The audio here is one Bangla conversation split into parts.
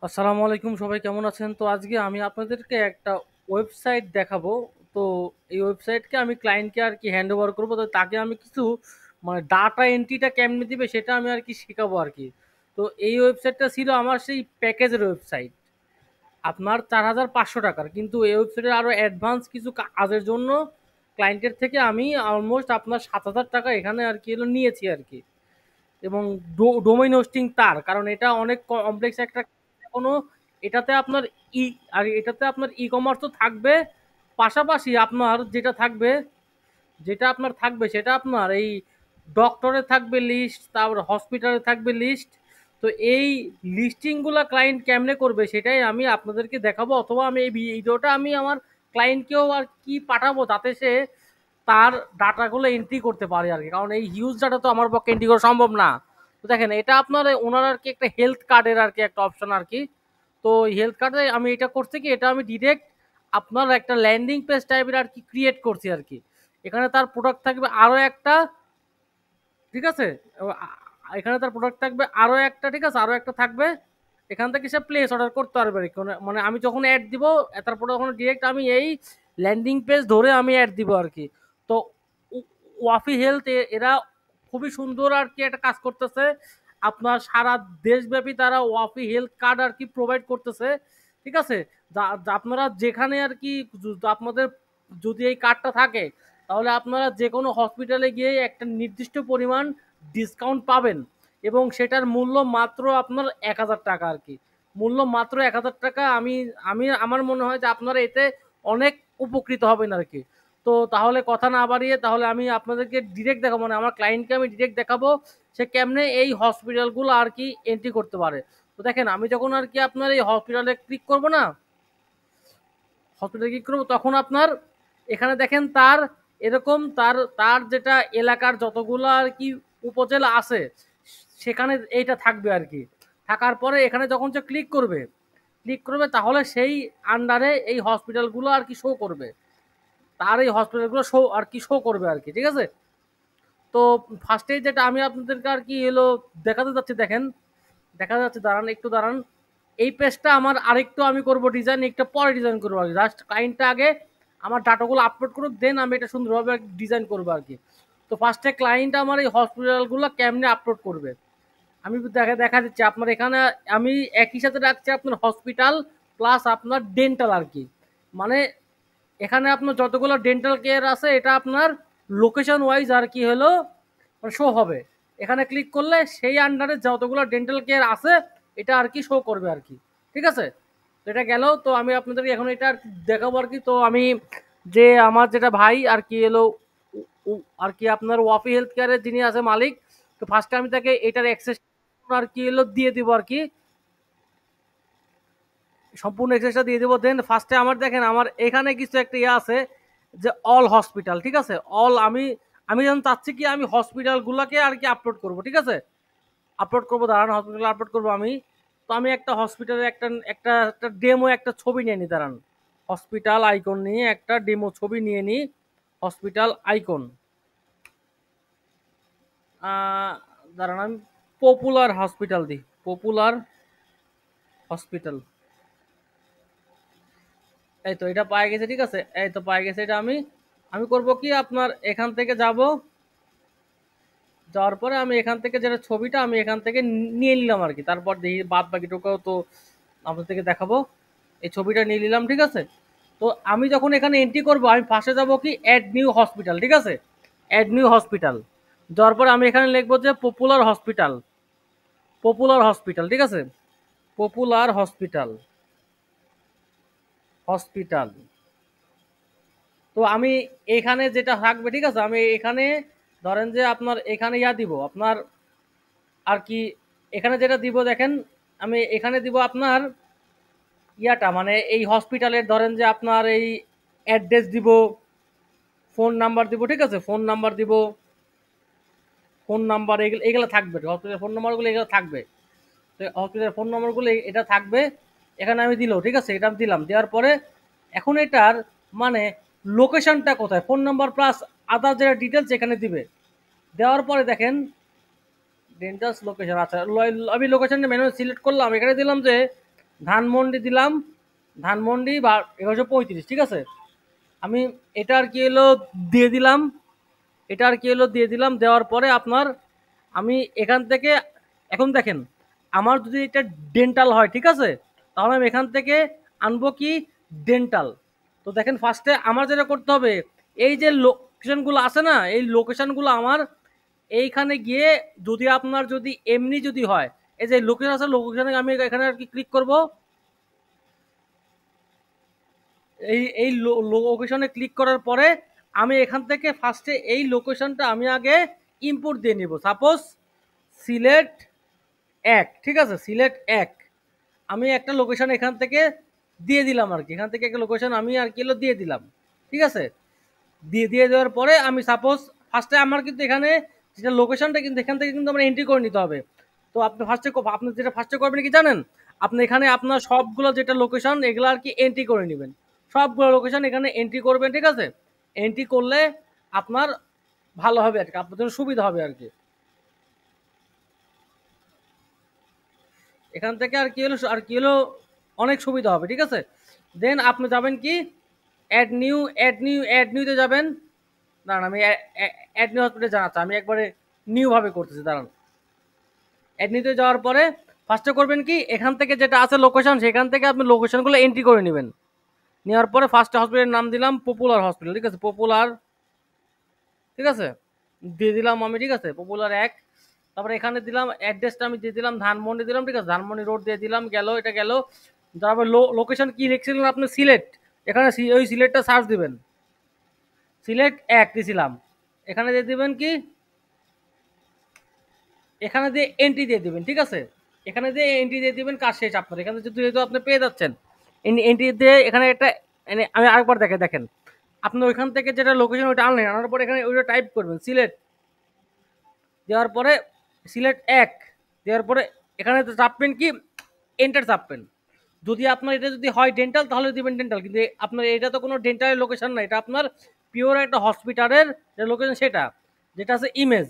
আসসালামু আলাইকুম, সবাই কেমন আছেন? তো আজকে আমি আপনাদেরকে একটা ওয়েবসাইট দেখাবো। তো এই ওয়েবসাইটকে আমি ক্লায়েন্টকে আর কি হ্যান্ড ওভার করবো। তো তাকে আমি কিছু মানে ডাটা এন্ট্রিটা কেমনে দিবে সেটা আমি আর কি শেখাবো আর কি। তো এই ওয়েবসাইটটা ছিল আমার সেই প্যাকেজের ওয়েবসাইট, আপনার 4,500 টাকার। কিন্তু এই ওয়েবসাইটের আরও অ্যাডভান্স কিছু কাজের জন্য ক্লায়েন্টের থেকে আমি অলমোস্ট আপনার 7,000 টাকা এখানে আর কি এলো নিয়েছি আর কি। এবং ডোমেইন হোস্টিং তার, কারণ এটা অনেক কমপ্লেক্স একটা কোনো, এটাতে আপনার ই আর এটাতে আপনার ই কমার্সও থাকবে, পাশাপাশি আপনার যেটা আপনার থাকবে সেটা আপনার এই ডক্টরে থাকবে লিস্ট, তারপর হসপিটালে থাকবে লিস্ট। তো এই লিস্টিংগুলো ক্লায়েন্ট কেমনে করবে সেটাই আমি আপনাদেরকে দেখাবো, অথবা আমি এই ভিডিওটা আমি আমার ক্লায়েন্টকেও আর কি পাঠাবো, যাতে সে তার ডাটাগুলো এন্ট্রি করতে পারে আর কি। কারণ এই হিউজ ডাটা তো আমার পক্ষে এন্ট্রি করা সম্ভব না। তো দেখেন, এটা আপনার ওনার আর কি একটা হেলথ কার্ডের আর কি একটা অপশন আর কি। তো হেলথ কার্ডে আমি এটা করছি কি, এটা আমি ডিরেক্ট আপনার একটা ল্যান্ডিং পেজ টাইপের আর কি ক্রিয়েট করছি আর কি। এখানে তার প্রোডাক্ট থাকবে আরও একটা, ঠিক আছে? এখানে তার প্রোডাক্ট থাকবে আরও একটা, ঠিক আছে, আরও একটা থাকবে। এখান থেকে সে প্লেস অর্ডার করতে পারবে আর কি। মানে আমি যখন অ্যাড দিব, তারপরে তখন ডিরেক্ট আমি এই ল্যান্ডিং পেজ ধরে আমি অ্যাড দিব আর কি। তো ওয়াফি হেলথ এরা খুবই সুন্দর আর কি একটা কাজ করতেছে। আপনার সারা দেশব্যাপী তারা ওয়াফি হেলথ কার্ড আর কি প্রোভাইড করতেছে, ঠিক আছে? আপনারা যেখানে আর কি আপনাদের যদি এই কার্ডটা থাকে, তাহলে আপনারা যে কোনো হসপিটালে গিয়ে একটা নির্দিষ্ট পরিমাণ ডিসকাউন্ট পাবেন। এবং সেটার মূল্য মাত্র আপনার 1,000 টাকা আর কি। মূল্য মাত্র 1,000 টাকা। আমি আমি আমার মনে হয় যে আপনারা এতে অনেক উপকৃত হবেন আর কি। তো তাহলে কথা না বাড়িয়ে তাহলে আমি আপনাদেরকে ডিরেক্ট দেখাবো, মানে আমার ক্লায়েন্টকে আমি ডিরেক্ট দেখাবো সে কেমনে এই হসপিটালগুলো আর কি এন্ট্রি করতে পারে। তো দেখেন, আমি যখন আর কি আপনার এই হসপিটালে ক্লিক করবো না, হসপিটালে ক্লিক করবো, তখন আপনার এখানে দেখেন তার এরকম তার তার যেটা এলাকার যতগুলো আর কি উপজেলা আছে, সেখানে এইটা থাকবে আর কি। থাকার পরে এখানে যখন সে ক্লিক করবে তাহলে সেই আন্ডারে এই হসপিটালগুলো আর কি শো করবে, তার এই হসপিটালগুলো শো করবে আর কি, ঠিক আছে? তো ফার্স্টেই যেটা আমি আপনাদেরকে আর কি এলো দেখাতে যাচ্ছি, দেখেন দেখা যাচ্ছে, দাঁড়ান একটু দাঁড়ান। এই পেজটা আমার আরেকটু আমি করব ডিজাইন, একটা পরে ডিজাইন করবো আর কি। জাস্ট ক্লায়েন্টটা আগে আমার ডাটাগুলো আপলোড করুক, দেন আমি এটা সুন্দরভাবে ডিজাইন করবো আর কি। তো ফার্স্টে ক্লায়েন্ট আমার এই হসপিটালগুলো কেমনে আপলোড করবে আমি দেখা দিচ্ছি আপনার এখানে। আমি একই সাথে রাখছি আপনার হসপিটাল প্লাস আপনার ডেন্টাল আর কি। মানে এখানে আপনার যতগুলো ডেন্টাল কেয়ার আছে এটা আপনার লোকেশন ওয়াইজ আর কি হলো শো হবে। এখানে ক্লিক করলে সেই আন্ডারে যতগুলো ডেন্টাল কেয়ার আছে এটা আর কি শো করবে আর কি, ঠিক আছে? তো এটা গেল। তো আমি আপনাদেরকে এখন এটা আর কি দেখাবো আর কি। তো আমি যে আমার যেটা ভাই আর কি এলো আর কি আপনার ওয়াফি হেলথ কেয়ারের যিনি আছে মালিক, তো ফার্স্টে আমি তাকে এটার অ্যাক্সেস আর কি এলো দিয়ে দিব আর কি, সম্পূর্ণ এক্সেসটা দিয়ে দেবো। দেন ফার্স্টে আমার দেখেন আমার এখানে কিছু একটা ইয়ে আছে যে অল হসপিটাল, ঠিক আছে? অল আমি আমি যেমন চাচ্ছি কি আমি হসপিটালগুলোকে আর কি আপলোড করব, ঠিক আছে? আপলোড করবো, দাঁড়ান, হসপিটাল আপলোড করবো আমি। তো আমি একটা হসপিটালের একটা একটা একটা ডেমো একটা ছবি নিয়ে নিই, দাঁড়ান। হসপিটাল আইকন নিয়ে একটা ডেমো ছবি নিয়ে নিই। হসপিটাল আইকন, দাঁড়ান, আমি পপুলার হসপিটাল দিই, পপুলার হসপিটাল। এই তো এটা পায়ে গেছে, ঠিক আছে? এই তো পায়ে গেছে। এটা আমি আমি করব কি আপনার এখান থেকে যাব, যাওয়ার পরে আমি এখান থেকে যেটা ছবিটা আমি এখান থেকে নিয়ে নিলাম আর কি। তারপর দেখি বাদ বাকিটুকুও তো আপনাদেরকে দেখাবো। এই ছবিটা নিয়ে নিলাম, ঠিক আছে? তো আমি যখন এখানে এন্ট্রি করব আমি ফার্স্টে যাব কি অ্যাড নিউ হসপিটাল, ঠিক আছে? অ্যাড নিউ হসপিটাল যাওয়ার পরে আমি এখানে লিখবো যে পপুলার হসপিটাল, পপুলার হসপিটাল, ঠিক আছে? Popular hospital, hospital. তো আমি এখানে যেটা থাকবে, ঠিক আছে, আমি এখানে ধরেন যে আপনার এখানে ইয়া দিব আপনার আর কি। এখানে যেটা দিব দেখেন, আমি এখানে দিব আপনার ইয়াটা, মানে এই হসপিটালের ধরেন যে আপনার এই অ্যাড্রেস দিব, ফোন নাম্বার দিব, ঠিক আছে? ফোন নাম্বার দিব, ফোন নাম্বার এগুলো এগুলো থাকবে, হসপিটালের ফোন নাম্বারগুলো এগুলো থাকবে। তো হসপিটালের ফোন নাম্বারগুলো এটা থাকবে। এখানে আমি দিল, ঠিক আছে? এটা দিলাম, দেওয়ার পরে এখন এটার মানে লোকেশনটা কোথায়, ফোন নাম্বার প্লাস আদার যেটা ডিটেলস এখানে দিবে। দেওয়ার পরে দেখেন ডেন্টাস লোকেশন, আচ্ছা আমি লোকেশনটা ম্যানুয়ালি সিলেক্ট করলাম, এখানে দিলাম যে ধানমন্ডি দিলাম, ধানমন্ডি বা 1135, ঠিক আছে। আমি এটা আর কি হলো দিয়ে দিলাম, এটা আর কি হলো দিয়ে দিলাম, দেওয়ার পরে আপনার আমি এখান থেকে এখন দেখেন আমার যদি এটা ডেন্টাল হয়, ঠিক আছে, তাহলে আমি এখান থেকে আনবো কি ডেন্টাল। তো দেখেন ফার্স্টে আমার যেটা করতে হবে, এই যে লোকেশনগুলো আছে না, এই লোকেশনগুলো আমার এইখানে গিয়ে যদি আপনার যদি এমনি যদি হয়, এই যে লোকেশন আছে লোকেশনে আমি এখানে আর কি ক্লিক করব, এই লোকেশনে ক্লিক করার পরে আমি এখান থেকে ফার্স্টে এই লোকেশনটা আমি আগে ইম্পোর্ট দিয়ে নিব। সাপোজ সিলেট 1, ঠিক আছে, সিলেট 1 আমি একটা লোকেশন এখান থেকে দিয়ে দিলাম আর কি, এখান থেকে একটা লোকেশন আমি আর কি দিয়ে দিলাম, ঠিক আছে। দিয়ে দিয়ে দেওয়ার পরে আমি সাপোজ ফার্স্টে আমার কিন্তু এখানে যেটা লোকেশনটা কিন্তু এখান থেকে কিন্তু আমরা এন্ট্রি করে নিতে হবে। তো আপনি ফার্স্টে আপনি যেটা ফার্স্টে করবেন কি জানেন, আপনি এখানে আপনার সবগুলো যেটা লোকেশন এগুলো আর কি এন্ট্রি করে নেবেন, সবগুলো লোকেশন এখানে এন্ট্রি করবেন, ঠিক আছে। এন্ট্রি করলে আপনার ভালো হবে আর কি, আপনার জন্য সুবিধা হবে আর কি। এখান থেকে আর কি হলো অনেক সুবিধা হবে, ঠিক আছে। দেন আপনি যাবেন কি অ্যাড নিউতে যাবেন। দাঁড়ান আমি অ্যাড নিউ হসপিটালে জানাচ্ছি, আমি একবারে নিউ ভাবে করতেছি, দাঁড়ান। অ্যাড নিউতে যাওয়ার পরে ফার্স্টে করবেন কি এখান থেকে যেটা আছে লোকেশন, সেখান থেকে আপনি লোকেশনগুলো এন্ট্রি করে নেবেন। নেওয়ার পরে ফার্স্ট হসপিটালের নাম দিলাম পপুলার হসপিটাল, ঠিক আছে, পপুলার, ঠিক আছে, দিয়ে দিলাম আমি, ঠিক আছে, পপুলার 1। তারপরে এখানে দিলাম অ্যাড্রেসটা আমি দিয়ে দিলাম ধানমন্ডি দিলাম, ঠিক আছে, ধানমন্ডি রোড দিয়ে দিলাম, গেল, এটা গেল। তারপর লোকেশন কি লিখছিলেন আপনি, সিলেট, এখানে ওই সিলেটটা সার্চ দিবেন, সিলেট 1 দিছিলাম, এখানে দিয়ে দিবেন কি, এখানে দিয়ে এন্ট্রি দিয়ে দিবেন, ঠিক আছে, এখানে দিয়ে এন্ট্রি দিয়ে দিবেন, কাজ শেষ আপনার। এখানে যেহেতু আপনি পেয়ে যাচ্ছেন এন্ট্রি দিয়ে এখানে একটা আমি আরেকবার দেখেন আপনি ওইখান থেকে যেটা লোকেশন ওইটা আনলেন, আনার পরে এখানে ওইটা টাইপ করবেন সিলেট, দেওয়ার পরে সিলেট 1 দেওয়ার পরে এখানে চাপবেন কি এন্টার চাপবেন। যদি আপনার এটা যদি হয় ডেন্টাল তাহলে দিবেন ডেন্টাল, কিন্তু আপনার এটা তো কোনো ডেন্টালের লোকেশন না, এটা আপনার পিওর একটা হসপিটালের যে লোকেশন সেটা, যেটা আছে ইমেজ।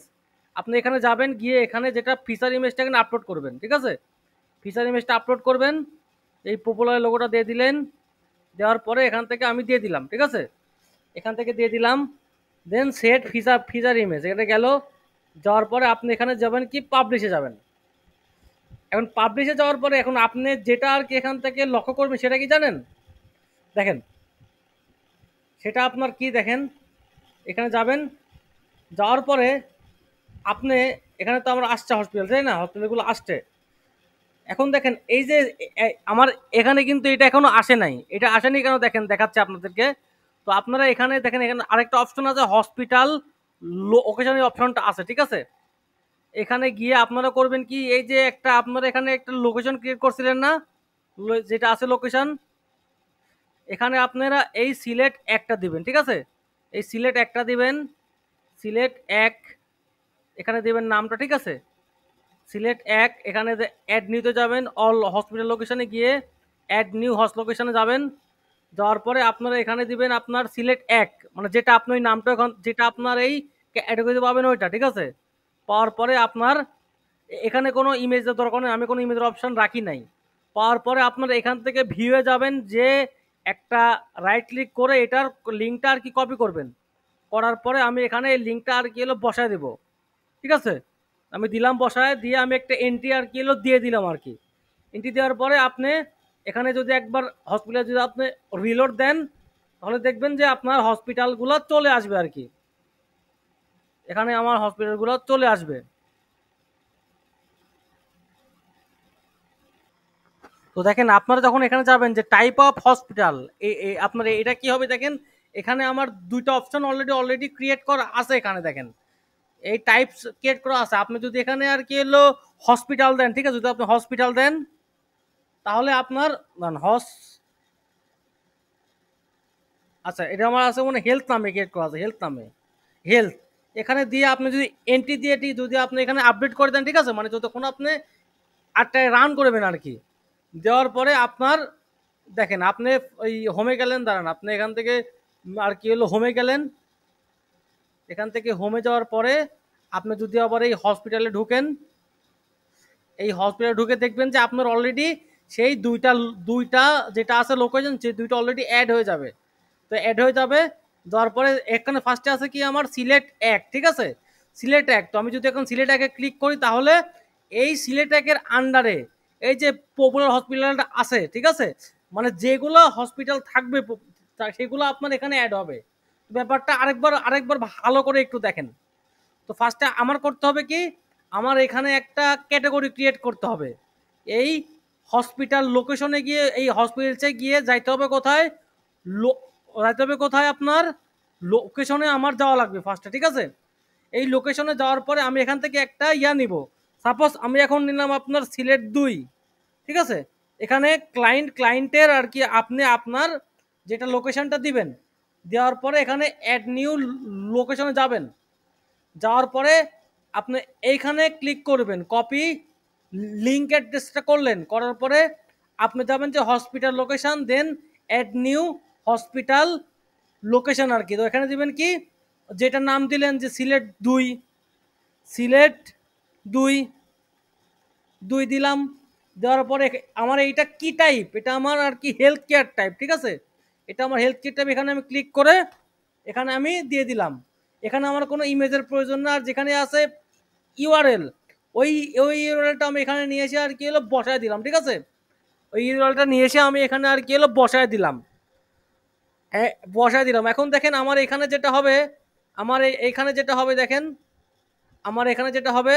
আপনি এখানে যাবেন, গিয়ে এখানে যেটা ফিচার ইমেজটা এখানে আপলোড করবেন, ঠিক আছে, ফিচার ইমেজটা আপলোড করবেন, এই পপুলার লোগোটা দিয়ে দিলেন, দেওয়ার পরে এখান থেকে আমি দিয়ে দিলাম, ঠিক আছে, এখান থেকে দিয়ে দিলাম। দেন সেট ফিচার ইমেজ এটা গেল, যাওয়ার পরে আপনি এখানে যাবেন কি পাবলিশে যাবেন। এখন পাবলিশে যাওয়ার পরে এখন আপনি যেটা আর কি এখান থেকে লক্ষ্য করবেন সেটা কি জানেন, দেখেন সেটা আপনার কি দেখেন, এখানে যাবেন, যাওয়ার পরে আপনি এখানে তো আমরা আসছে হসপিটাল, তাই না, হসপিটালগুলো আসছে। এখন দেখেন এই যে আমার এখানে কিন্তু এটা এখনো আসে নাই, এটা আসেনি কেন দেখেন দেখাচ্ছে আপনাদেরকে। তো আপনারা এখানে দেখেন, এখানে আরেকটা অপশন আছে হসপিটাল লোকেশনের অপশনটা আছে, ঠিক আছে। এখানে গিয়ে আপনারা করবেন কি, এই যে একটা আপনারা এখানে একটা লোকেশন ক্রিয়েট করছিলেন না, যেটা আছে লোকেশন, এখানে আপনারা এই সিলেট একটা দিবেন, ঠিক আছে, এই সিলেট একটা দিবেন, সিলেট 1 এখানে দিবেন নামটা, ঠিক আছে, সিলেট 1 এখানে অ্যাড নিউতে যাবেন, অল হসপিটাল লোকেশনে গিয়ে অ্যাড নিউ হস লোকেশনে যাবেন, যাওয়ার পরে আপনারা এখানে দিবেন আপনার সিলেট 1 মানে যেটা আপনি ওই নামটা এখন যেটা আপনার এই ক্যাটাগরিতে পাবেন ওইটা, ঠিক আছে। পাওয়ার পরে আপনার এখানে কোনো ইমেজের দরকার নেই, আমি কোনো ইমেজের অপশন রাখি নাই। পাওয়ার পরে আপনারা এখান থেকে ভিউয়ে যাবেন, যে একটা রাইট ক্লিক করে এটার লিঙ্কটা আর কি কপি করবেন, করার পরে আমি এখানে এই লিঙ্কটা আর কি হলো বসায় দেবো, ঠিক আছে। আমি দিলাম বসায় দিয়ে আমি একটা এন্ট্রি আর কি হলো দিয়ে দিলাম আর কি। এন্ট্রি দেওয়ার পরে আপনি এখানে যদি একবার হসপিটাল যদি আপনি রিলোড দেন, তাহলে দেখবেন যে আপনার হসপিটালগুলো চলে আসবে আর কি, এখানে আমার হসপিটালগুলো চলে আসবে। তো দেখেন আপনারা যখন এখানে যাবেন যে টাইপ অফ হসপিটাল, আপনার এটা কি হবে দেখেন, এখানে আমার দুইটা অপশন অলরেডি ক্রিয়েট করা আছে, এখানে দেখেন এই টাইপস ক্রিয়েট করা আছে। আপনি যদি এখানে আর কি হলো হসপিটাল দেন, ঠিক আছে, যদি আপনি হসপিটাল দেন তাহলে আপনার হস আচ্ছা এটা আমার আছে মানে হেলথ নামে ক্রিয়েট করা আছে, হেলথ নামে, হেলথ এখানে দিয়ে আপনি যদি এন্ট্রি দিয়ে যদি আপনি এখানে আপডেট করে দেন, ঠিক আছে, মানে যতক্ষণ আপনি আটটায় রান করবেন আর কি, দেওয়ার পরে আপনার দেখেন আপনি ওই হোমে গেলেন, দাঁড়ান আপনি এখান থেকে আর কি হলো হোমে গেলেন, এখান থেকে হোমে যাওয়ার পরে আপনি যদি আবার এই হসপিটালে ঢুকেন, এই হসপিটালে ঢুকে দেখবেন যে আপনার অলরেডি সেই দুইটা দুইটা যেটা আছে লোকেশন, সেই দুইটা অলরেডি অ্যাড হয়ে যাবে। তো অ্যাড হয়ে যাবে, দেওয়ার পরে এখানে ফার্স্টে আছে কি আমার সিলেক্ট এক, ঠিক আছে, সিলেক্ট এক। তো আমি যদি এখন সিলেক্ট একে ক্লিক করি, তাহলে এই সিলেক্ট একের আন্ডারে এই যে পপুলার হসপিটালটা আছে, ঠিক আছে, মানে যেগুলো হসপিটাল থাকবে সেগুলো আপনার এখানে অ্যাড হবে। ব্যাপারটা আরেকবার ভালো করে একটু দেখেন। তো ফার্স্টে আমার করতে হবে কি, আমার এখানে একটা ক্যাটাগরি ক্রিয়েট করতে হবে। এই হসপিটাল লোকেশনে গিয়ে, এই হসপিটালসে গিয়ে যাইতে হবে কোথায়, যাইতে হবে কোথায়, আপনার লোকেশনে আমার যাওয়া লাগবে ফার্স্টে, ঠিক আছে। এই লোকেশনে যাওয়ার পরে আমি এখান থেকে একটা ইয়া নিব। সাপোজ আমি এখন নিলাম আপনার সিলেট 2, ঠিক আছে। এখানে ক্লায়েন্টের আর কি আপনি আপনার যেটা লোকেশনটা দিবেন, দেওয়ার পরে এখানে অ্যাড নিউ লোকেশনে যাবেন, যাওয়ার পরে আপনি এইখানে ক্লিক করবেন, কপি লিঙ্ক অ্যাড্রেসটা করলেন, করার পরে আপনি যাবেন যে হসপিটাল লোকেশন, দেন অ্যাড নিউ হসপিটাল লোকেশন আর কি। তো এখানে দিবেন কি, যেটা নাম দিলেন যে সিলেট 2, সিলেট 2 2 দিলাম। দেওয়ার পরে আমার এইটা কি টাইপ, এটা আমার আর কি হেলথ কেয়ার টাইপ, ঠিক আছে, এটা আমার হেলথ কেয়ার টাইপ। এখানে আমি ক্লিক করে এখানে আমি দিয়ে দিলাম। এখানে আমার কোনো ইমেজের প্রয়োজন না, আর যেখানে আছে ইউআরএল, ওই ওই ইউআরএলটা আমি এখানে নিয়ে এসে আর কি হলো বসায় দিলাম, ঠিক আছে। ওই ইউআরএলটা নিয়ে এসে আমি এখানে আর কি হলো বসায় দিলাম, হ্যাঁ বসায় দিলাম। এখন দেখেন আমার এখানে যেটা হবে, আমার এইখানে যেটা হবে দেখেন, আমার এখানে যেটা হবে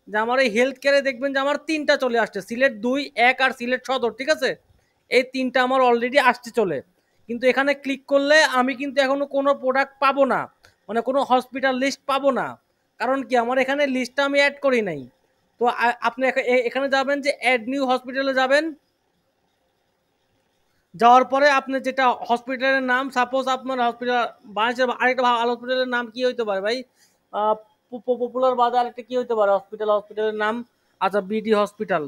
যে আমার এই হেলথ কেয়ারে দেখবেন যে আমার 3টা চলে আসছে, সিলেট 2, 1 আর সিলেট সদর, ঠিক আছে। এই 3টা আমার অলরেডি আসছে চলে। কিন্তু এখানে ক্লিক করলে আমি কিন্তু এখনো কোনো প্রোডাক্ট পাবো না, মানে কোনো হসপিটাল লিস্ট পাবো না। কারণ কি, আমার এখানে লিস্টটা আমি অ্যাড করি নাই। তো আপনি এখানে যাবেন যে অ্যাড নিউ হসপিটালে যাবেন, যাওয়ার পরে আপনি যেটা হসপিটালের নাম, সাপোজ আপনার হসপিটাল বাংলাদেশের আরেকটা ভালো হসপিটালের নাম কি হইতে পারে ভাই, পপুলার বাজার আরেকটা কি হইতে পারে হসপিটালের নাম, আচ্ছা বিডি হসপিটাল,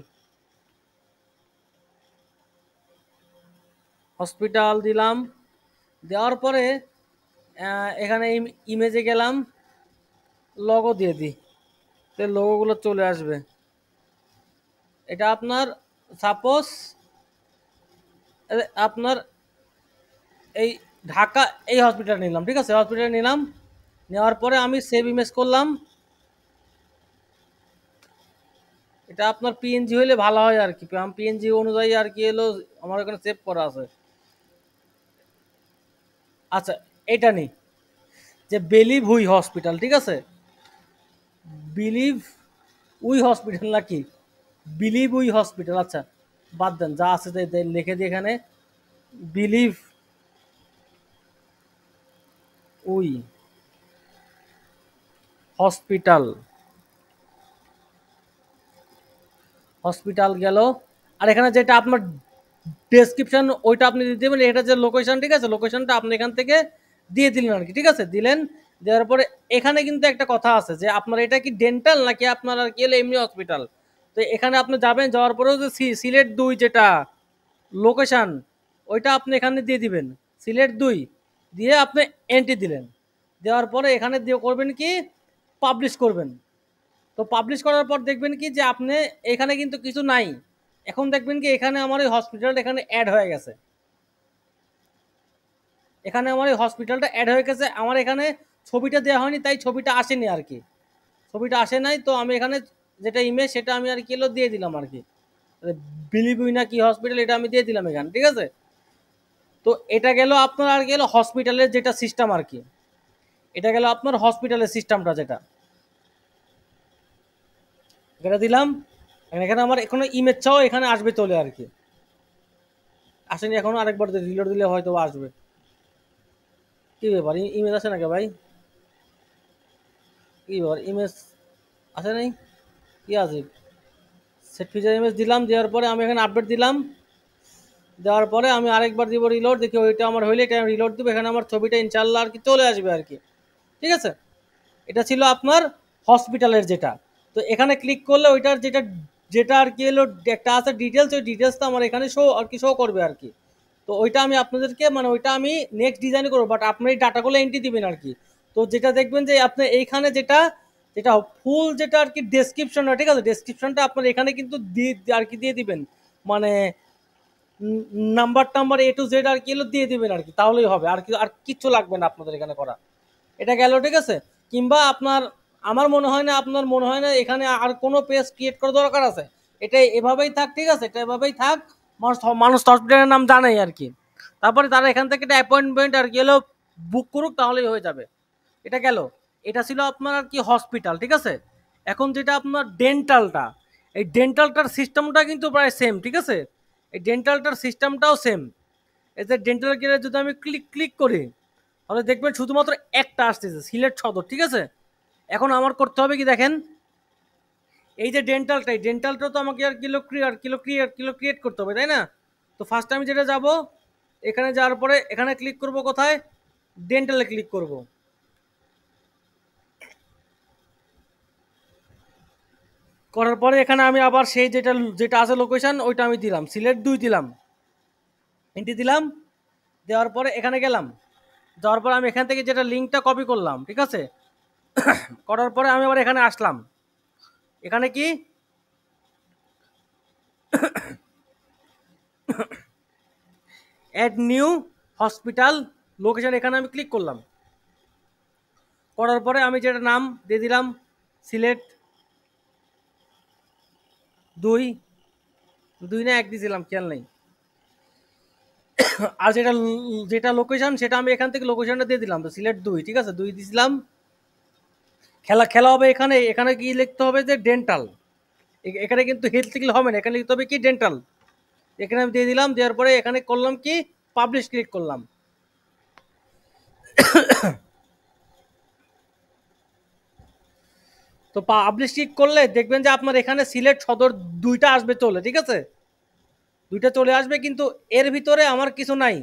হসপিটাল দিলাম। দেওয়ার পরে এখানে ইমেজে গেলাম, লগো দিয়ে দিই, তো লোগোগুলো চলে আসবে। এটা আপনার সাপোজ আপনার এই ঢাকা এই হসপিটাল নিলাম, ঠিক আছে, হসপিটাল নিলাম। নেওয়ার পরে আমি সেভ ইমেজ করলাম। এটা আপনার পিএনজি হইলে ভালো হয় আর কি, পিএনজি অনুযায়ী আর কি এলো আমার এখানে সেভ করা আছে। আচ্ছা এটা নেই, যে বিলিভ উই হসপিটাল, ঠিক আছে, বিলিভ উই হসপিটাল নাকি বিলিভ উই হসপিটাল, আচ্ছা বাদ দেন, যা আছে লিখে দিই এখানে, বিলিভ উই হসপিটাল, হসপিটাল গেল। আর এখানে যেটা আপনার ডেসক্রিপশন ওইটা আপনি দিয়ে দেবেন, এটা যে লোকেশন, ঠিক আছে, লোকেশনটা আপনি এখান থেকে দিয়ে দিলেন আর কি, ঠিক আছে, দিলেন। দেওয়ার পরে এখানে কিন্তু একটা কথা আছে যে আপনার এটা কি ডেন্টাল নাকি আপনার আর কি হলো এমনি হসপিটাল। তো এখানে আপনি যাবেন, যাওয়ার পরেও যে সিলেট 2 যেটা লোকেশন, ওইটা আপনি এখানে দিয়ে দিবেন, সিলেট 2 দিয়ে আপনি এন্ট্রি দিলেন। দেওয়ার পরে এখানে দিয়ে করবেন কি, পাবলিশ করবেন। তো পাবলিশ করার পর দেখবেন কি যে আপনি এখানে কিন্তু কিছু নাই। এখন দেখবেন কি এখানে আমার এই হসপিটালটা এখানে অ্যাড হয়ে গেছে, এখানে আমার এই হসপিটালটা অ্যাড হয়ে গেছে। আমার এখানে ছবিটা দেওয়া হয়নি, তাই ছবিটা আসেনি আর কি, ছবিটা আসে নাই। তো আমি এখানে যেটা ইমেজ সেটা আমি আর কি হলো দিয়ে দিলাম আর কি, বিলিভ উই না কি হসপিটাল, এটা আমি দিয়ে দিলাম এখানে, ঠিক আছে। তো এটা গেল আপনার আর গেল হসপিটালের যেটা সিস্টেম আর কি, এটা গেল আপনার হসপিটালের সিস্টেমটা যেটা, এটা দিলাম। এখানে আমার এখনো ইমেজ চাও এখানে আসবে চলে আর কি, আসেনি এখনো, আরেকবার রিলোড দিলে হয়তো আসবে। কি ব্যাপার, ইমেজ আসে নাকি ভাই, কি ব্যাপার ইমেজ আসে নাই, কি আছে, সেট ফিচার ইমেজ দিলাম, দেওয়ার পরে আমি এখানে আপডেট দিলাম। দেওয়ার পরে আমি আরেকবার দিব রিলোড, দেখি ওইটা আমার হইলে এটা আমি রিলোড দিব, এখানে আমার ছবিটা ইনশাল্লাহ আর কি চলে আসবে আর কি, ঠিক আছে। এটা ছিল আপনার হসপিটালের যেটা। তো এখানে ক্লিক করলে ওইটার যেটা যেটা আর কি এলো একটা আছে ডিটেলস, ওই ডিটেলসটা আমার এখানে শো আর কি শো করবে আর কি। তো ওইটা আমি আপনাদেরকে মানে ওইটা আমি নেক্সট ডিজাইন করবো, বাট আপনি এই ডাটাগুলো এন্ট্রি দিবেন আর কি। তো যেটা দেখবেন যে আপনি এইখানে যেটা যেটা ফুল যেটা আর কি ডেসক্রিপশনটা, ঠিক আছে, ডেসক্রিপশনটা আপনার এখানে কিন্তু দিয়ে আর কি দিয়ে দিবেন, মানে নাম্বার টাম্বার এ টু জেড আর কি হলো দিয়ে দিবেন আর কি, তাহলেই হবে, আর কিচ্ছু লাগবে না আপনাদের এখানে করা। এটা গেল, ঠিক আছে। কিংবা আপনার, আমার মনে হয় না, আপনার মনে হয় না এখানে আর কোনো পেজ ক্রিয়েট করা দরকার আছে। এটা এভাবেই থাক, ঠিক আছে, এটা এভাবেই থাক। মানুষ মানুষ হসপিটালের নাম জানাই আর কি। তারপরে তারা এখান থেকে একটা অ্যাপয়েন্টমেন্ট আর কি হলো বুক করুক, তাহলেই হয়ে যাবে। এটা গেল। এটা ছিল আপনার আর কি হসপিটাল, ঠিক আছে। এখন যেটা আপনার ডেন্টালটা, এই ডেন্টালটার সিস্টেমটা কিন্তু প্রায় সেম, ঠিক আছে। এই ডেন্টালটার সিস্টেমটাও সেম। এই যে ডেন্টাল কেয়ারে যদি আমি ক্লিক ক্লিক করি, তাহলে দেখবেন শুধুমাত্র একটা আসতেছে, সিলেট সদর, ঠিক আছে। এখন আমার করতে হবে কি দেখেন, এই যে ডেন্টালটা, এই ডেন্টালটা তো আমাকে আর কিলো ক্রিয়েট করতে হবে, তাই না। তো ফার্স্ট আমি যেটা যাব, এখানে যাওয়ার পরে এখানে ক্লিক করব, কোথায়, ডেন্টালে ক্লিক করব। করার পরে এখানে আমি আবার সেই যেটা যেটা আছে লোকেশন, ওইটা আমি দিলাম, সিলেট 2 দিলাম, এন্ট্রি দিলাম। দেওয়ার পরে এখানে গেলাম। যাওয়ার পরে আমি এখান থেকে যেটা লিঙ্কটা কপি করলাম, ঠিক আছে। করার পরে আমি আবার এখানে আসলাম। এখানে কি অ্যাড নিউ হসপিটাল লোকেশন, এখানে আমি ক্লিক করলাম। করার পরে আমি যেটা নাম দিয়ে দিলাম, সিলেট 2, 2 না 1 দিয়েছিলাম, খেয়াল নেই। আর যেটা যেটা লোকেশন, সেটা আমি এখান থেকে লোকেশনটা দিয়ে দিলাম, তো সিলেট 2, ঠিক আছে, 2 দিয়েছিলাম। খেলা খেলা হবে এখানে। এখানে কি লিখতে হবে যে ডেন্টাল, এখানে কিন্তু হেলথ লিখলে হবে না, এখানে লিখতে হবে কি ডেন্টাল। এখানে আমি দিয়ে দিলাম। দেওয়ার পরে এখানে করলাম কি, পাবলিশ ক্লিক করলাম। তো পাবলিশ ক্লিক করলে দেখবেন যে আপনার এখানে সিলেট সদর 2টা আসবে চলে, ঠিক আছে। 2টা চলে আসবে, কিন্তু এর ভিতরে আমার কিছু নাই,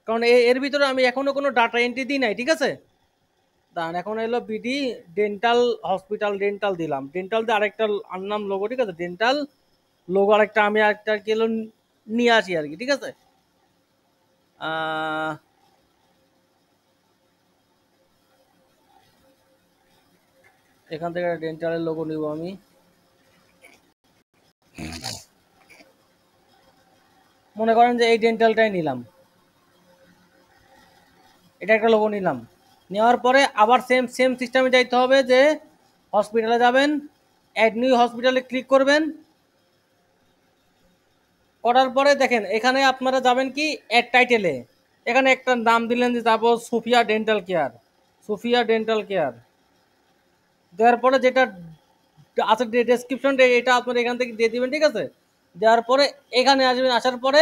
কারণ এর ভিতরে আমি এখনো কোনো ডাটা এন্ট্রি দিই নাই, ঠিক আছে। দাঁড়ান, এখন এলো বিডি ডেন্টাল হসপিটাল, ডেন্টাল দিলাম, ডেন্টাল দিয়ে আরেকটা নাম লোগো, ঠিক আছে, ডেন্টাল লোগো আরেকটা আমি আরেকটা কি হলো নিয়ে আসি আর কি, ঠিক আছে। আহ, এখান থেকে ডেন্টালের লোগো নিব আমি। মনে করেন যে এই ডেন্টালটাই নিলাম, এটা একটা লোগো নিলাম। নেওয়ার পরে আবার সেম সেম সিস্টেমে যাইতে হবে, যে হসপিটালে যাবেন, অ্যাড নিউ হসপিটালে ক্লিক করবেন। করার পরে দেখেন এখানে আপনারা যাবেন কি অ্যাড টাইটেলে, এখানে একটা নাম দিলেন, যে তারপর Sufia dental care, Sufia dental care. দেওয়ার পরে যেটা আছে ডেসক্রিপশনটা, এটা আপনারা এখান থেকে দিয়ে দিবেন, ঠিক আছে। দেওয়ার পরে এখানে আসবেন, আসার পরে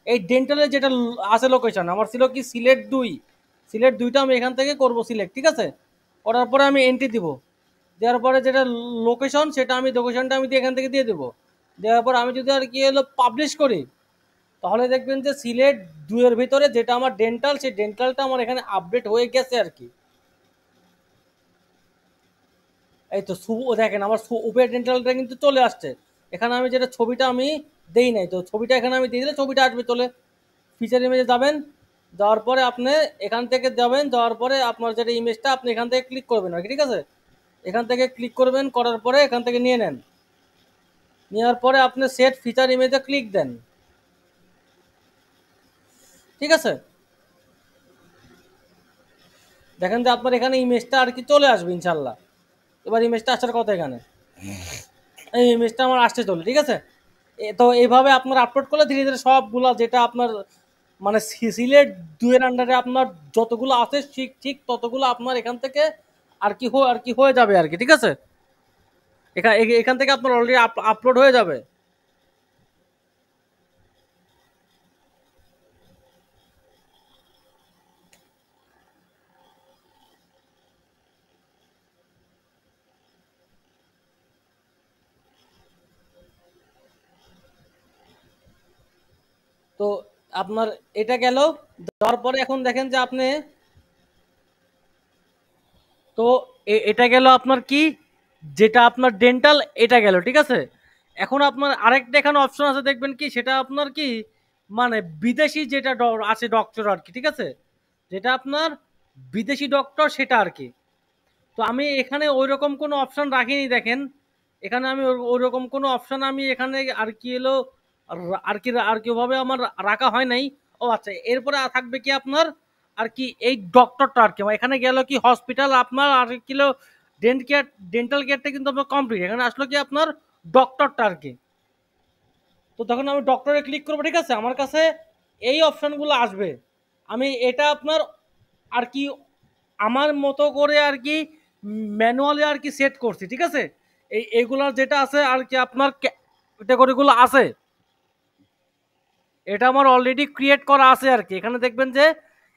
এই ডেন্টালের যেটা আছে লোকেশন, আমার ছিল কি সিলেট 2, সিলেট 2টা আমি এখান থেকে করব সিলেক্ট, ঠিক আছে। করার পরে আমি এন্ট্রি দিব। দেওয়ার পরে যেটা লোকেশন, সেটা আমি লোকেশনটা আমি এখান থেকে দিয়ে দেবো। দেওয়ার পর আমি যদি আর কি হলো পাবলিশ করি, তাহলে দেখবেন যে সিলেট 2 এর ভিতরে যেটা আমার ডেন্টাল, সেই ডেন্টালটা আমার এখানে আপডেট হয়ে গেছে আর কি। এই তো দেখেন আমার উপের ডেন্টালটা কিন্তু চলে আসছে। এখানে আমি যেটা ছবিটা আমি দেই নাই, তো ছবিটা এখানে আমি দিয়ে দিলে ছবিটা আসবে চলে। ফিচার ইমেজে যাবেন, যাওয়ার পরে আপনি এখান থেকে যাবেন, যাওয়ার পরে আপনার যেটা ইমেজটা আপনি এখান থেকে ক্লিক করবেন আর কি, ঠিক আছে। এখান থেকে ক্লিক করবেন, করার পরে এখান থেকে নিয়ে নেন। নেওয়ার পরে আপনি সেট ফিচার ইমেজে ক্লিক দেন, ঠিক আছে। দেখেন যে আপনার এখানে ইমেজটা আর কি চলে আসবে ইনশাল্লাহ। এবার ইমেজটা আসার কথা এখানে, এই ইমেজটা আমার আসতে চলে, ঠিক আছে। তো এইভাবে আপনার আপলোড করলে ধীরে ধীরে সবগুলা যেটা আপনার মানে সিলেট 2 এর আন্ডারে আপনার যতগুলো আছে ঠিক ঠিক ততগুলো আপনার এখান থেকে আর কি হয়ে যাবে আর কি, ঠিক আছে। এখান এখান থেকে আপনার অলরেডি আপলোড হয়ে যাবে। তো আপনার এটা গেল। দেওয়ার পরে এখন দেখেন যে আপনি, তো এটা গেল আপনার কি, যেটা আপনার ডেন্টাল, এটা গেল, ঠিক আছে। এখন আপনার আরেকটা এখানে অপশন আছে, দেখবেন কি সেটা আপনার কি, মানে বিদেশি যেটা আছে ডক্টর আর কি, ঠিক আছে। যেটা আপনার বিদেশি ডক্টর সেটা আর কি। তো আমি এখানে ওই রকম কোনো অপশন রাখিনি, দেখেন এখানে আমি ওই রকম কোনো অপশন আমি এখানে আর কি এলো আর আর কি ওভাবে আমার রাখা হয় নাই। ও আচ্ছা, এরপরে থাকবে কি আপনার আর কি এই ডক্টরটা আর কি এখানে গেল কি হসপিটাল আপনার আর কিলো ডেন্টাল কেয়ারটা কিন্তু আপনার কমপ্লিট, এখানে আসলো কি আপনার ডক্টরটা আর কি। তো তখন আমি ডক্টরে ক্লিক করবো, ঠিক আছে, আমার কাছে এই অপশনগুলো আসবে। আমি এটা আপনার আর কি আমার মতো করে আর কি ম্যানুয়ালি আর কি সেট করছি, ঠিক আছে। এইগুলার যেটা আছে আর কি আপনার ক্যাটাগরিগুলো আছে, এটা আমার অলরেডি ক্রিয়েট করা আছে আর কি। এখানে দেখবেন যে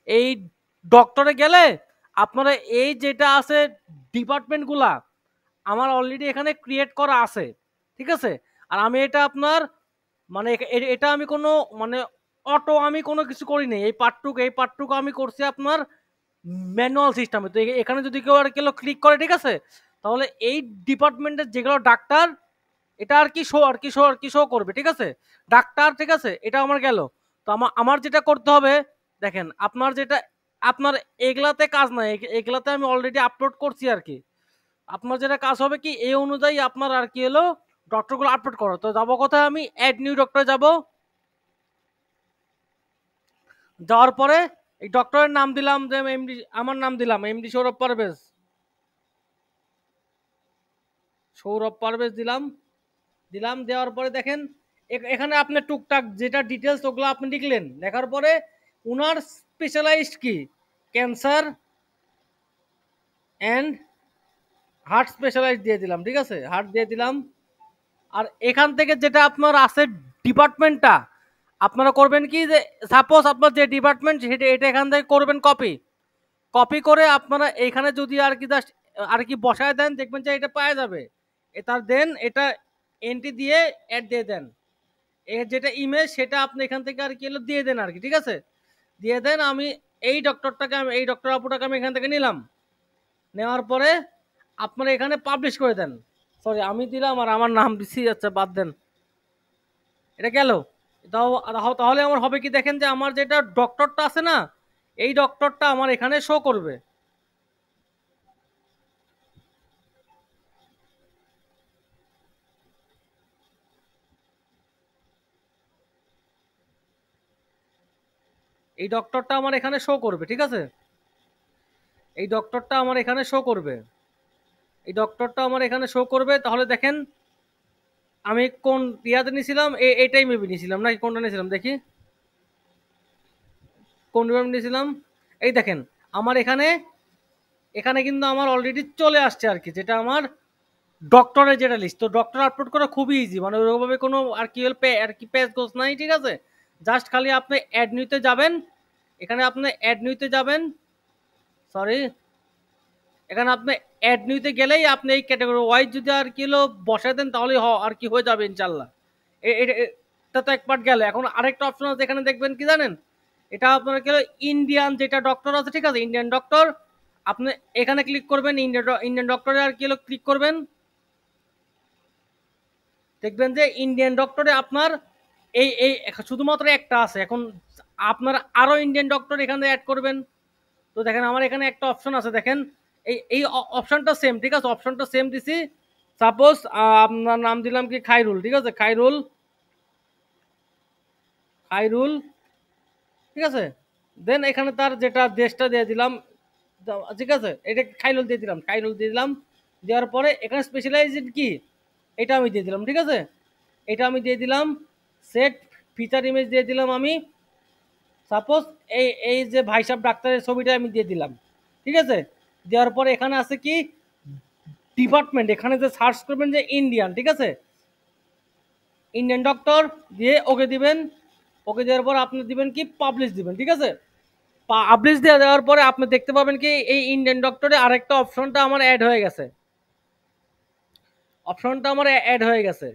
এই ডক্টরে গেলে আপনারা এই যেটা আছে ডিপার্টমেন্টগুলা আমার অলরেডি এখানে ক্রিয়েট করা আছে, ঠিক আছে। আর আমি এটা আপনার মানে এটা আমি কোনো মানে অটো আমি কোনো কিছু করি নাই, এই পার্টটুকু আমি করছি আপনার ম্যানুয়াল সিস্টেমে। তো এখানে যদি কেউ আর কেউ ক্লিক করে, ঠিক আছে, তাহলে এই ডিপার্টমেন্টের যেগুলো ডাক্তার এটা আর কি শো করবে, ঠিক আছে। ডাক্তার, ঠিক আছে, এটা আমার গেল। তো আমার যেটা করতে হবে দেখেন, আপনার যেটা আপনার এগুলাতে কাজ নাই, এগুলাতে আমি অলরেডি আপলোড করছি আর কি। আপনার যেটা কাজ হবে কি এই অনুযায়ী আপনার আর কি হলো ডক্টরগুলো আপলোড করো। তো যাবো কোথায়, আমি অ্যাড নিউ ডক্টরে যাব। যাওয়ার পরে এই ডক্টরের নাম দিলাম যে এমডি, আমার নাম দিলাম এমডি সৌরভ পারভেজ, দিলাম। দেওয়ার পরে দেখেন এখানে আপনি টুকটাক যেটা ডিটেলস ওগুলো আপনি লিখলেন, লেখার পরে উনার স্পেশালাইজড কি ক্যান্সার অ্যান্ড হার্ট স্পেশালাইজ দিয়ে দিলাম, ঠিক আছে, হার্ট দিয়ে দিলাম। আর এখান থেকে যেটা আপনার আছে ডিপার্টমেন্টটা আপনারা করবেন কি যে সাপোজ আপনার যে ডিপার্টমেন্ট সেটা এটা এখান থেকে করবেন কপি, করে আপনারা এখানে যদি আর কি জাস্ট আর কি বসায় দেন, দেখবেন যে এটা পাওয়া যাবে। এটা দেন, এটা এন্ট্রি দিয়ে অ্যাড দিয়ে দেন। এর যেটা ইমেজ সেটা আপনি এখান থেকে আর কি হলো দিয়ে দেন আর কি, ঠিক আছে, দিয়ে দেন। আমি এই ডক্টর আপুটাকে আমি এখান থেকে নিলাম, নেওয়ার পরে আপনারা এখানে পাবলিশ করে দেন। সরি আমি দিলাম আর আমার নাম দিচ্ছি, আচ্ছা বাদ দেন, এটা গেল। তাহলে আমার হবে কি দেখেন যে আমার যেটা ডক্টরটা আছে না, এই ডক্টরটা আমার এখানে শো করবে। এই ডক্টরটা আমার এখানে শো করবে, ঠিক আছে, এই ডক্টরটা আমার এখানে শো করবে, এই ডক্টরটা আমার এখানে শো করবে। তাহলে দেখেন আমি কোন ইয়াতে নিয়েছিলাম, এটাই মেবি নিয়েছিলাম নাকি কোনটা নিয়েছিলাম দেখি, কোন ডিপার্টমেন্ট নিয়েছিলাম। এই দেখেন আমার এখানে এখানে কিন্তু আমার অলরেডি চলে আসছে আর কি, যেটা আমার ডক্টরের যেটা লিস্ট। তো ডক্টর আপলোড করা খুবই ইজি, মানে ওইভাবে কোনো আর কি আর কি পেজ গোছ নাই, ঠিক আছে। জাস্ট খালি আপনি অ্যাড নিতে যাবেন, এখানে আপনি অ্যাড নিতে যাবেন, সরি, এখানে আপনি অ্যাড নিতে গেলেই আপনি এই ক্যাটাগরি ওয়াইজ যদি আর কি হলো বসায় দেন তাহলে আর কি হয়ে যাবে ইনশাল্লাহ। এটা তো এক পার্ট গেল। এখন আরেকটা অপশন আছে, এখানে দেখবেন কি জানেন, এটা আপনার কি হলো ইন্ডিয়ান যেটা ডক্টর আছে, ঠিক আছে, ইন্ডিয়ান ডক্টর। আপনি এখানে ক্লিক করবেন, ইন্ডিয়ান ডক্টরে আর কি হলো ক্লিক করবেন, দেখবেন যে ইন্ডিয়ান ডক্টরে আপনার এই শুধুমাত্র একটা আছে। এখন আপনার আরো ইন্ডিয়ান ডক্টর এখানে অ্যাড করবেন। তো দেখেন আমার এখানে একটা অপশন আছে, দেখেন এই অপশনটা সেম, ঠিক আছে, অপশনটা সেম দিছি। সাপোজ আপনার নাম দিলাম কি খাইরুল, ঠিক আছে, খাইরুল, খাইরুল, ঠিক আছে। দেন এখানে তার যেটা দেশটা দিয়ে দিলাম, ঠিক আছে, এটা খাইরুল দিয়ে দিলাম, দেওয়ার পরে এখানে স্পেশালাইজড কি এটা আমি দিয়ে দিলাম, ঠিক আছে, এটা আমি দিয়ে দিলাম। সেট ফিচার ইমেজ দিয়ে দিলাম আমি, সাপোজ এই যে ভাই সাহেব ডাক্তারের ছবিটা আমি দিয়ে দিলাম, ঠিক আছে। দেওয়ার পরে এখানে আছে কি ডিপার্টমেন্ট, এখানে যে সার্চ করবেন যে ইন্ডিয়ান, ঠিক আছে, ইন্ডিয়ান ডক্টর দিয়ে ওকে দিবেন। ওকে দেওয়ার পর আপনি দিবেন কি পাবলিশ দিবেন, ঠিক আছে। পাবলিশ দেওয়ার পরে আপনি দেখতে পাবেন কি এই ইন্ডিয়ান ডক্টরে আরেকটা অপশনটা আমার অ্যাড হয়ে গেছে,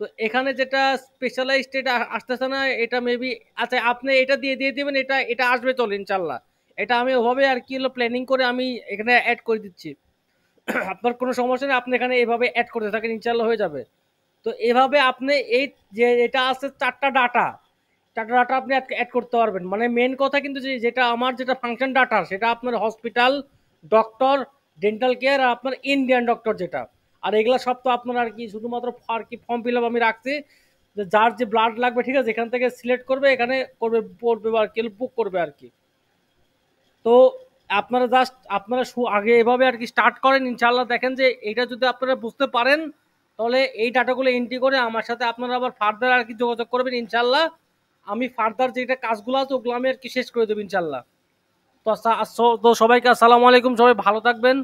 তো এখানে যেটা স্পেশালাইজড এটা আসতেছে না, এটা মেবি আচ্ছা আপনি এটা দিয়ে দিবেন, এটা এটা আসবে চল ইনশাল্লাহ। এটা আমি ওভাবে আর কি হলো প্ল্যানিং করে আমি এখানে অ্যাড করে দিচ্ছি। আপনার কোনো সমস্যা নেই, আপনি এখানে এভাবে অ্যাড করতে থাকেন, ইনশাল্লাহ হয়ে যাবে। তো এভাবে আপনি এই যে এটা আছে চারটা ডাটা আপনি অ্যাড করতে পারবেন। মানে মেন কথা কিন্তু যেটা আমার যেটা ফাংশন ডাটা সেটা আপনার হসপিটাল, ডক্টর, ডেন্টাল কেয়ার আর আপনার ইন্ডিয়ান ডক্টর যেটা। আর এগুলা সব তো আপনার আর কি শুধুমাত্র আর কি ফর্ম ফিল আপ আমি রাখছি, যে যার যে ব্লাড লাগবে, ঠিক আছে, এখান থেকে সিলেক্ট করবে, এখানে করবে, পড়বে আর কি, বুক করবে আর কি। তো আপনারা জাস্ট আপনারা আগে এভাবে আর কি স্টার্ট করেন, ইনশাল্লাহ দেখেন যে এইটা যদি আপনারা বুঝতে পারেন, তাহলে এই ডাটাগুলো এন্ট্রি করে আমার সাথে আপনারা আবার ফার্দার আর কি যোগাযোগ করবেন ইনশাল্লাহ। আমি ফার্দার যেটা কাজগুলো আছে ওগুলো আমি আর কি শেষ করে দেবো ইনশাল্লাহ। তো তো সবাইকে আসসালামু আলাইকুম, সবাই ভালো থাকবেন।